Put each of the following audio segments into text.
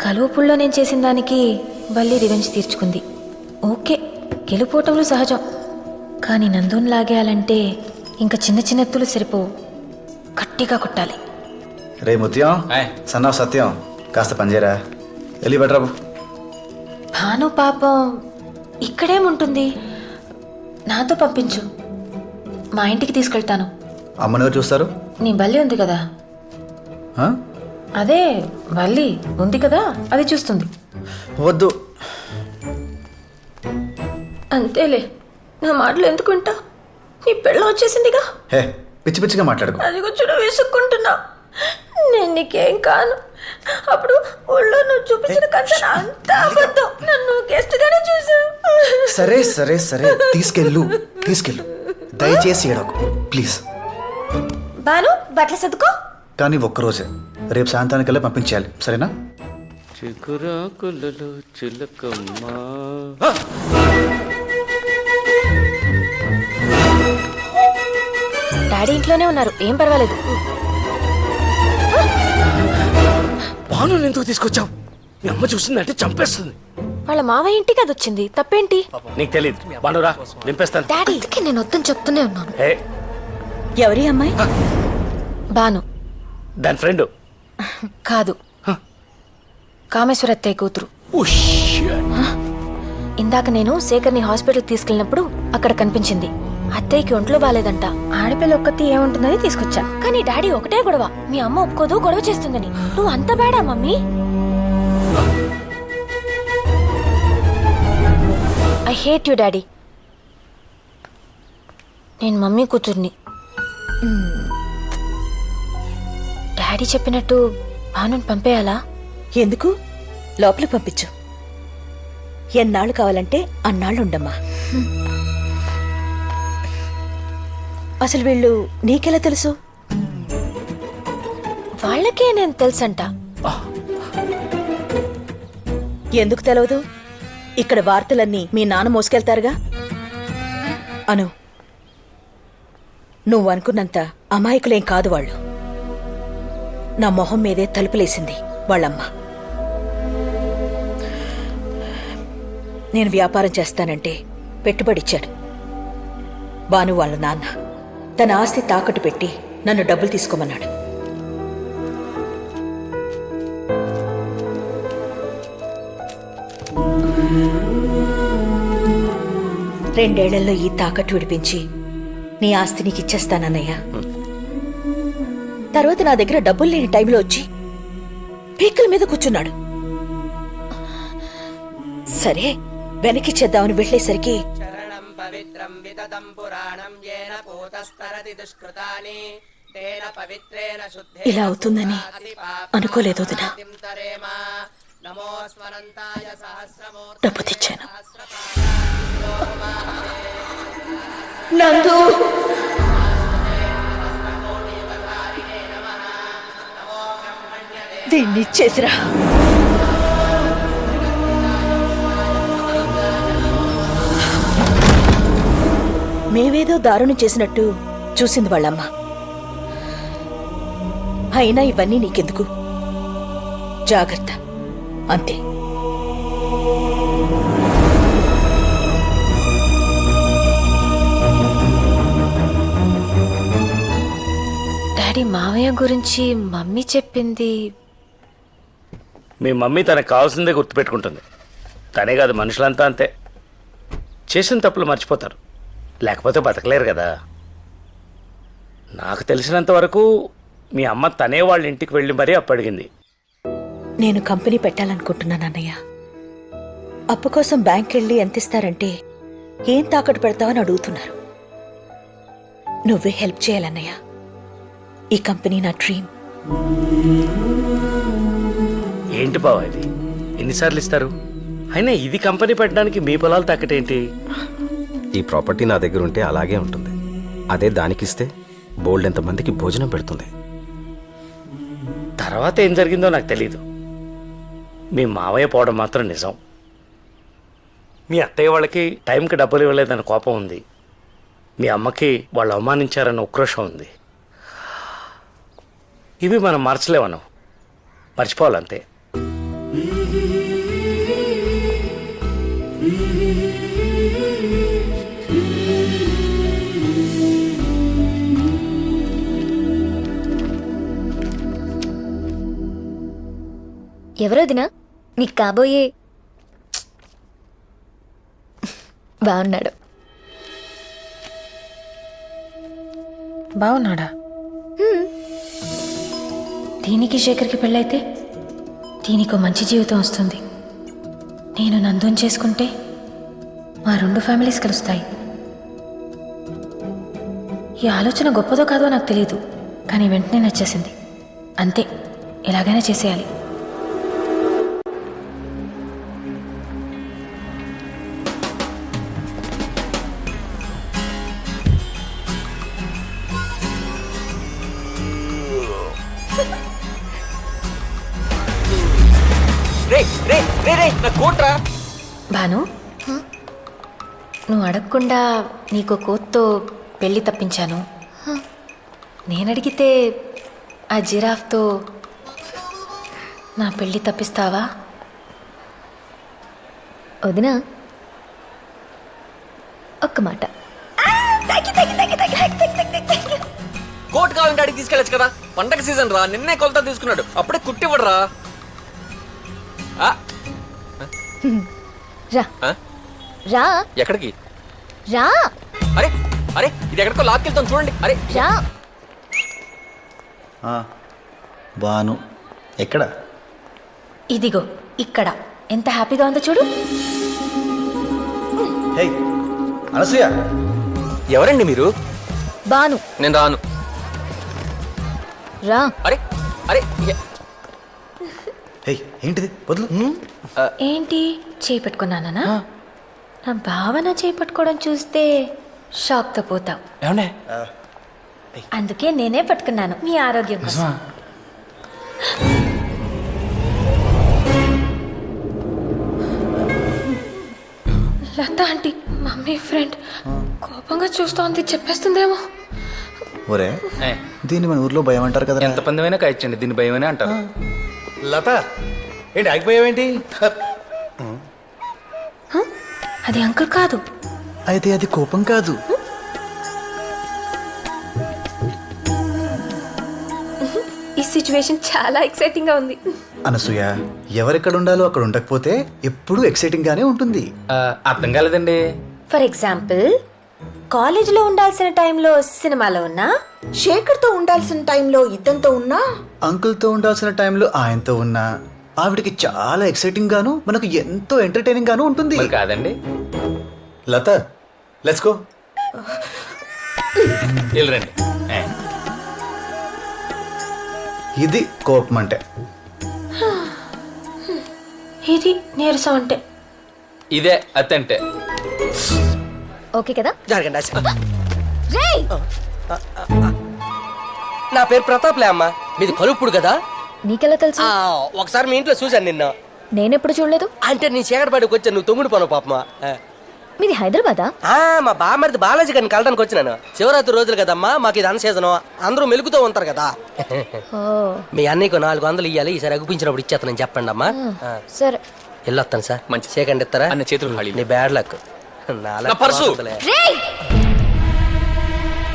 కలువపుల్లో నేను చేసిన దానికి వల్లి రివెంజ్ తీర్చుకుంది. ఓకే, గెలుపోవటంలో సహజం. కానీ నందుని లాగేయాలంటే ఇంకా చిన్న చిన్న ఎత్తులు సరిపోవు, గట్టిగా కొట్టాలి. రే ముత్యం, సన్నా సత్యం, కాస్త పనిచేయరా. వెళ్ళి బెటరాబు. భాను పాపం ఇక్కడేముంటుంది, నాతో పంపించు, మా ఇంటికి తీసుకెళ్తాను. అమ్మని ఎవరు చూస్తారు? నీ బల్లి ఉంది కదా, ఆ? అదే బల్లి ఉంది కదా, అది చూస్తుంది. వద్దు. అంతేలే, నా మాటలు ఎందుకుంటా, నీ పెళ్ళ వచ్చేసిందిగా. హే, పిచ్చి పిచ్చిగా మాట్లాడుకో. అది కూర్చొని విసుక్కుంటున్నా. నేను నీకేం కాను. అప్పుడు ఊళ్ళో నువ్వు చూపించిన కథ అంతా అబద్ధం. నన్ను గెస్ట్ గానే చూసావు. సరే సరే సరే, తీసుకెళ్ళు తీసుకెళ్ళు, దయచేసి ఏడకు ప్లీజ్. బాను, బట్టలు సర్దుకో. కానీ ఒక్కరోజే, రేపు సాయంత్రానికల్లా పంపించేయాలి, సరేనా? చిగురాకులలో చిలకమ్మ. డాడీ ఇంట్లోనే ఉన్నారు, ఏం పర్వాలేదు. బాను ఎందుకు తీసుకొచ్చావు? మీ అమ్మ చూసిందంటే చంపేస్తుంది. వాళ్ళ మావయ్య ఇంటికి అది వచ్చింది, తప్పేంటి? నీకు తెలియదు. బానురా, నింపేస్తాను. డాడీ, నేను వద్దని చెప్తూనే ఉన్నాను. ఎవరి అమ్మాయి? బాను. దాని ఫ్రెండ్ కాదు, కామేశ్వర అత్తయ్య కూతురు. ఇందాక నేను శేఖర్ని హాస్పిటల్కి తీసుకెళ్ళినప్పుడు అక్కడ కనిపించింది. అత్తయ్యకి ఒంట్లో బాలేదంట, ఆడపిల్ల ఒక్కతి ఏముంటుందని తీసుకొచ్చా. కానీ డాడీ ఒకటే గొడవ, మీ అమ్మ ఒప్పుకోదు, గొడవ చేస్తుందని. నువ్వు అంత బేడా mummy? I hate you daddy. నేను మమ్మీ కూతుర్ని. డాడీ చెప్పినట్టు భానుని పంపేయాలా? ఎందుకు? లోపలికి పంపించు. ఎన్నాళ్ళు కావాలంటే అన్నాళ్ళు ఉండమ్మా. అసలు వీళ్ళు నీకెలా తెలుసు? వాళ్ళకే నేను తెలుసంట. ఎందుకు తెలవదు? ఇక్కడ వార్తలన్నీ మీ నాన్న మోసుకెళ్తారుగా. అను, నువ్వు అనుకున్నంత అమాయకులేం కాదు వాళ్ళు. నా మొహం మీదే తలుపులేసింది వాళ్ళమ్మ. నేను వ్యాపారం చేస్తానంటే పెట్టుబడిచ్చాడు బాను వాళ్ళ నాన్న. తన ఆస్తి తాకట్టు పెట్టి నన్ను డబ్బులు తీసుకోమన్నాడు. రెండేళ్లలో ఈ తాకట్టు విడిపించి నీ ఆస్తి నీకు ఇచ్చేస్తానన్నయ్యా. తర్వాత నా దగ్గర డబ్బులు లేని టైంలో వచ్చి పీకల మీద కూర్చున్నాడు. సరే, వెనకిచ్చేద్దామని వెళ్ళేసరికి ఇలా అవుతుందని అనుకోలేదు వదినా. డబ్బు తెచ్చాను. నందు, దీన్ని ఇచ్చేసిరా. మేవేదో దారుణం చేసినట్టు చూసింది వాళ్ళమ్మ. అయినా ఇవన్నీ నీకెందుకు, జాగ్రత్త అంతే. డాడీ, మావయ్య గురించి మమ్మీ చెప్పింది. మీ మమ్మీ తనకు కావాల్సిందే గుర్తుపెట్టుకుంటుంది. తనే కాదు, మనుషులంతా అంతే. చేసిన తప్పులు మర్చిపోతారు, లేకపోతే బతకలేరు కదా. నాకు తెలిసినంత వరకు మీ అమ్మ తనే వాళ్ళ ఇంటికి వెళ్ళి మరీ అప్పు అడిగింది. నేను కంపెనీ పెట్టాలనుకుంటున్నాను అన్నయ్య. అప్పు కోసం బ్యాంక్ వెళ్ళి ఎంత ఇస్తారంటే ఏం తాకట్టు పెడతావని అడుగుతున్నారు. నువ్వే హెల్ప్ చేయాలన్నయ్య. ఈ కంపెనీ నా డ్రీమ్. ఏంటి బావ ఇది? ఎన్నిసార్లు ఇస్తారు? అయినా ఇది కంపెనీ పెట్టడానికి మీ పొలాలు తాకటేంటి? ఈ ప్రాపర్టీ నా దగ్గర ఉంటే అలాగే ఉంటుంది. అదే దానికిస్తే బోల్డ్ ఎంతమందికి భోజనం పెడుతుంది. తర్వాత ఏం జరిగిందో నాకు తెలీదు. మీ మావయ్య పోవడం మాత్రం నిజం. మీ అత్తయ్య వాళ్ళకి టైంకి డబ్బులు ఇవ్వలేదన్న కోపం ఉంది. మీ అమ్మకి వాళ్ళు అవమానించారన్న ఉక్రోషం ఉంది. ఇవి మనం మార్చలేమను, మర్చిపోవాలంతే. ఎవరొదినా నీకు కాబోయే బాగున్నాడు. బాగున్నాడా? దీనికి శేఖర్కి పెళ్ళైతే దీనికో మంచి జీవితం వస్తుంది. నేను నందుని చేసుకుంటే మా 2 ఫ్యామిలీస్ కలుస్తాయి. ఈ ఆలోచన గొప్పదో కాదో నాకు తెలియదు, కానీ వెంటనే నచ్చేసింది. అంతే, ఎలాగైనా చేసేయాలి. భాను, నువ్వు అడగకుండా నీకు కోత్తో పెళ్లి తప్పించాను. నేనడిగితే ఆ జిరాఫ్తో నా పెళ్లి తప్పిస్తావా? వదినా ఒక్క మాట. కోట్ కావాలంటే అడిగి తీసుకెళ్ళచ్చు కదా. పండగ సీజన్ రా, నిన్నే కొలత తీసుకున్నాడు, అప్పుడే కుట్టివ్వడరా. రా రా ఎక్కడికి? రా అరే అరే ఇది ఎక్కడికో లాక్కెళ్తాం చూడండి. అరే రా. బాను ఎక్కడ? ఇదిగో ఇక్కడ. ఎంత హ్యాపీగా ఉందో చూడు. హే అనసూయ, ఎవరండి మీరు? బాను నేను రాను. రా. అరే అరే హే ఏంటిది? వదులు. ఏంటి చేయి పట్టుకున్నానా? నా భావన చేయి పట్టుకోవడం చూస్తే షాక్తో పోతావు. ఏమండే? అందుకే నేనే పట్టుకున్నాను, మీ ఆరోగ్యం కోసం. లత ఆంటీ, మమ్మీ ఫ్రెండ్, కోపంగా చూస్తోంది, చెప్పేస్తుందేమో. ఒరే, దీన్ని మన ఊర్లో భయం అంటారు కదా. ఎంత పందమైనా కాయచ్చండి, దీని భయమనే అంటారు. లత ఏంటి ఆగిపోయావేంటి? అది అంకుల్ కాదు. అయితే అది కోపం కాదు. ఈ సిచ్యువేషన్ చాలా ఎక్సైటింగ్ గా ఉంది. అనసూయ, ఎవరెక్కడ ఉండాలో అక్కడ ఉండకపోతే ఎప్పుడూ ఎక్సైటింగ్ గానే ఉంటుంది. అర్థం కాలేదండి. ఫర్ ఎగ్జాంపుల్, కాలేజీలో ఉండాల్సిన టైంలో సినిమాలో ఉన్నా, శేఖర్తో ఉండాల్సిన టైంలో ఇద్దంతో ఉన్నా, అంకుల్తో ఉండాల్సిన టైంలో ఆయనతో ఉన్నా ఆవిడకి చాలా ఎక్సైటింగ్ గాను మనకు ఎంతో ఎంటర్టైనింగ్ గాను ఉంటుంది. మరి కాదండి. లత, లెట్స్ గో. వెళ్ళరండి. ఇది కోపం అంటే. ఇది నీరసం అంటే. ఇదే అత్తంటే. ఓకే కదా? జరగండి. రేయ్ నా పేరు ప్రతాప్లే అమ్మా. మీది కలుపుడు కదా? నీకెలా తెలుసు? ఒకసారి మీ ఇంట్లో చూశాను నిన్న. నేనెప్పుడు చూడలేదు. అంటే నీ చీకటిపాటికి వచ్చాను, నువ్వు తొమ్మిడి పను పాపమా. మీది హైదరాబాదా? మా బామ్మరిది బాలాజీ గారిని కలడానికి వచ్చినాను. శివరాత్రి రోజులు కదమ్మా, మాకు ఇది అన్న సీజను, అందరూ మెలుగుతూ ఉంటారు కదా. ఓ మీ అన్నయ్యకు 400 ఇవ్వాలి, ఈసారి అగుపించినప్పుడు ఇచ్చేస్తానని చెప్పండి అమ్మా. సరే. వెళ్ళొస్తాను సార్. మంచి. సేకండి ఇస్తారా? అన్న చేతులు ఖాళీ. నీ బ్యాడ్ లక్. నా పర్సు. రేయ్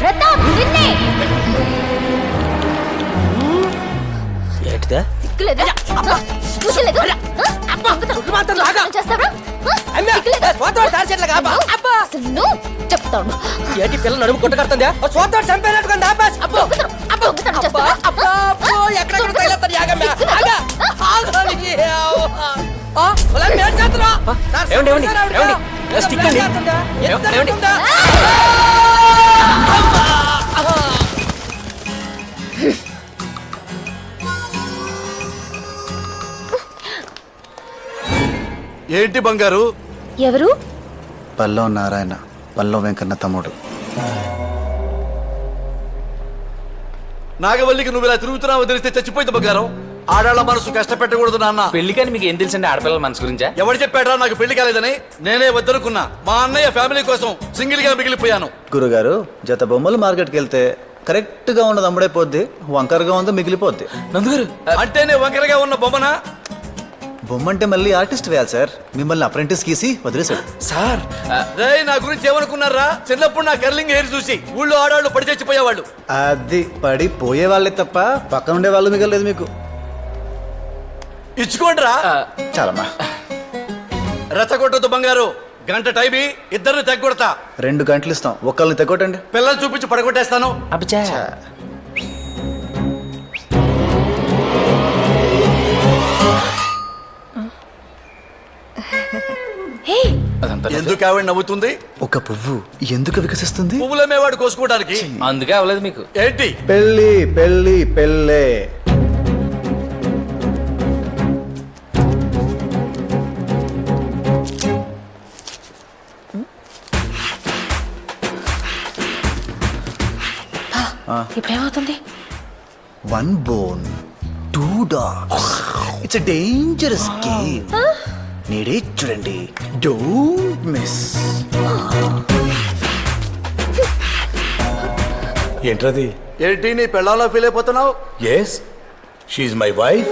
ప్రతాప్, నిన్నే. ఏంటిదా? సిగ్గులేదా? సిగ్గులేదు? చేస్తావా? అసలు నువ్వు చెప్తాను. ఏంటి పిల్ల నడుము కొట్టు కడుతుందా? చూద్దాం చంపేనట్టుకుంది. ఏంటి బంగారు? ఎవరు? పల్లవ నారాయణ, పల్లవ వెంకన్న తమ్ముడు. నాగవల్లికి నువ్వు ఇలా తిరుగుతున్నావు తెలిస్తే చచ్చిపోయింది బంగారం. ఆడాళ్ళ మనసు కష్టపెట్టకూడదు నాన్న. పెళ్లికని మీకు ఏం తెలుసండి ఆడపిల్లల మనసు గురించా? ఎవరు చెప్పాడా నాకు పెళ్లి కాలేదని? నేనే వద్దనుకున్నా. మా అన్నయ్య ఫ్యామిలీ కోసం సింగిల్ గా మిగిలిపోయాను. గురుగారు, జత బొమ్మలు మార్కెట్కి వెళ్తే కరెక్ట్ గా ఉన్నది అమ్ముడైపోద్ది, వంకరగా ఉంది మిగిలిపోద్ది. నందుగారు అంటేనే వంకరగా ఉన్న బొమ్మనా? బొమ్మంటే మళ్ళీ ఆర్టిస్ట్ వేయాలి సార్. మిమ్మల్ని అప్రెంటిస్ గీసి వదిలేశాడు సార్. రేయ్, నా గురించి ఏమనుకున్నారా? చిన్నప్పుడు నా కర్లింగ్ హెయిర్ చూసి ఊళ్ళో ఆడాళ్ళు పడి చచ్చిపోయేవాళ్ళు. అది పడి పోయే వాళ్ళే తప్ప పక్కన ఉండే వాళ్ళు మిగలలేదు మీకు. ఇచ్చుకోండిరా. చాలమ్మా. రెచ్చగొట్టొద్దు బంగారు. గంట టైమి ఇద్దరిని తగ్గొడతా. 2 గంటలు ఇస్తాం, ఒక్కళ్ళని తెగొట్టండి. పిల్లలు చూపించి పడగొట్టేస్తాను. ఛా. ఎందుకు ఆవిడ నవ్వుతుంది? ఒక పువ్వు ఎందుకు వికసిస్తుంది? పువ్వులమేవాడు కోసుకోవడానికి. అందుకే అవ్వలేదు మీకు. ఏంటి? పెళ్ళి పెళ్ళి పెళ్ళే. ఇప్పుడేమవుతుంది? 1 bone, 2 dogs. It's a dangerous game. నేడే చూడండి. Don't miss. ఏంట్రది? ఏంటి నీ పెళ్ళాలో ఫీల్ అయిపోతున్నావు? Yes she my wife.